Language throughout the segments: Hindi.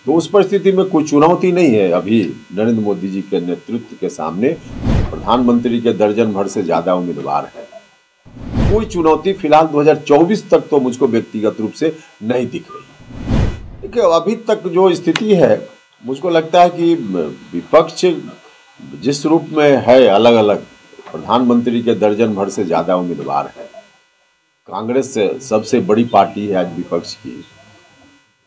तो उस परिस्थिति में कोई चुनौती नहीं है अभी नरेंद्र मोदी जी के नेतृत्व के सामने। प्रधानमंत्री के दर्जन भर से ज्यादा उम्मीदवार है। कोई चुनौती फिलहाल 2024 तक तो मुझको व्यक्तिगत रूप से नहीं दिख रही। देखिए, अभी तक जो स्थिति है, मुझको लगता है कि विपक्ष जिस रूप में है, अलग अलग प्रधानमंत्री के दर्जन भर से ज्यादा उम्मीदवार है। कांग्रेस सबसे बड़ी पार्टी है आज विपक्ष की।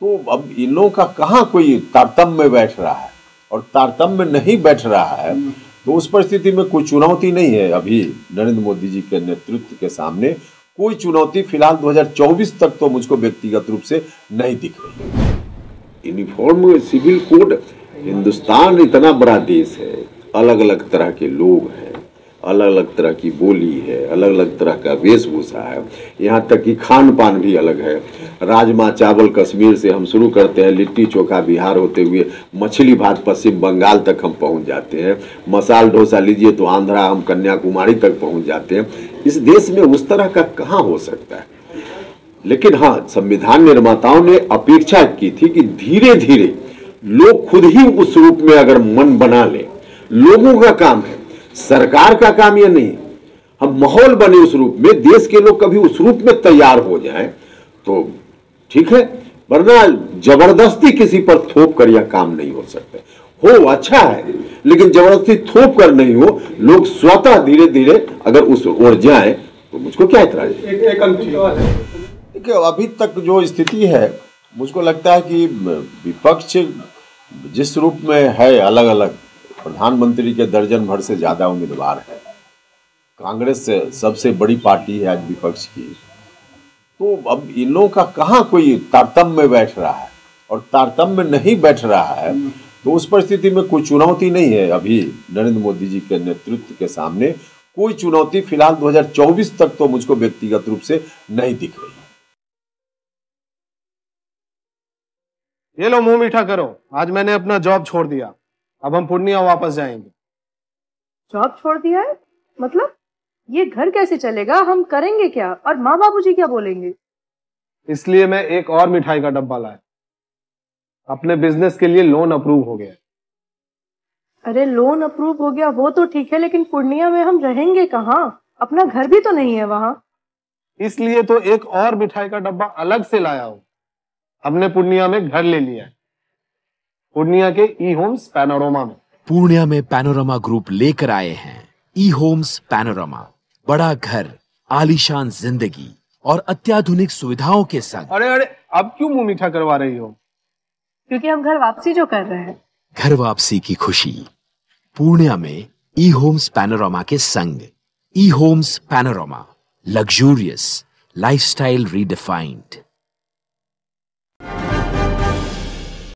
तो अब इन लोगों का कहाँ कोई तारतम्य में बैठ रहा है, और तारतम्य में नहीं बैठ रहा है तो उस परिस्थिति में कोई चुनौती नहीं है अभी नरेंद्र मोदी जी के नेतृत्व के सामने। कोई चुनौती फिलहाल 2024 तक तो मुझको व्यक्तिगत रूप से नहीं दिख रही। यूनिफॉर्म सिविल कोड, हिंदुस्तान इतना बड़ा देश है, अलग अलग तरह के लोग हैं, अलग अलग तरह की बोली है, अलग अलग तरह का वेशभूषा है, यहाँ तक कि खान पान भी अलग है। राजमा चावल कश्मीर से हम शुरू करते हैं, लिट्टी चोखा बिहार होते हुए मछली भात पश्चिम बंगाल तक हम पहुँच जाते हैं, मसाल डोसा लीजिए तो आंध्रा हम कन्याकुमारी तक पहुँच जाते हैं। इस देश में उस तरह का कहाँ हो सकता है। लेकिन हाँ, संविधान निर्माताओं ने अपेक्षा की थी कि धीरे धीरे लोग खुद ही उस रूप में अगर मन बना ले। लोगों का काम है, सरकार का काम यह नहीं। हम माहौल बने उस रूप में, देश के लोग कभी उस रूप में तैयार हो जाएं तो ठीक है, वरना जबरदस्ती किसी पर थोप कर यह काम नहीं हो सकता। हो अच्छा है, लेकिन जबरदस्ती थोप कर नहीं हो, लोग स्वतः धीरे धीरे अगर उस ओर जाए तो मुझको क्या इतराज है। देखिए, अभी तक जो स्थिति है, मुझको लगता है कि विपक्ष जिस रूप में है, अलग अलग प्रधानमंत्री के दर्जन भर से ज्यादा उम्मीदवार है। कांग्रेस सबसे बड़ी पार्टी है आज विपक्ष की। तो अब इन लोगों का कहाँ कोई तारतम्य में बैठ रहा है, और तारतम्य में नहीं बैठ रहा है तो उस परिस्थिति में कोई चुनौती नहीं है अभी नरेंद्र मोदी जी के नेतृत्व के सामने। कोई चुनौती फिलहाल 2024 तक तो मुझको व्यक्तिगत रूप से नहीं दिख रही। ये लो, मुंह मीठा करो। आज मैंने अपना जॉब छोड़ दिया, अब हम पूर्णिया वापस जाएंगे। जॉब छोड़ दिया है? मतलब ये घर कैसे चलेगा? हम करेंगे क्या? और माँ बाबूजी क्या बोलेंगे? इसलिए मैं एक और मिठाई का डब्बा लाया। अपने बिजनेस के लिए लोन अप्रूव हो गया। अरे लोन अप्रूव हो गया वो तो ठीक है, लेकिन पूर्णिया में हम रहेंगे कहाँ? अपना घर भी तो नहीं है वहां। इसलिए तो एक और मिठाई का डब्बा अलग से लाया हूं। हमने पूर्णिया में घर ले लिया है, पूर्णिया के ई होम्स पैनोरमा में। पूर्णिया में पैनोरमा ग्रुप लेकर आए हैं ई होम्स पैनोरमा। बड़ा घर, आलीशान जिंदगी और अत्याधुनिक सुविधाओं के संग। अरे अरे, अब क्यों मुंह मीठा करवा रही हो? क्योंकि हम घर वापसी जो कर रहे हैं। घर वापसी की खुशी पूर्णिया में ई होम्स पैनोरमा के संग। ई Homes Panorama, luxurious lifestyle redefined.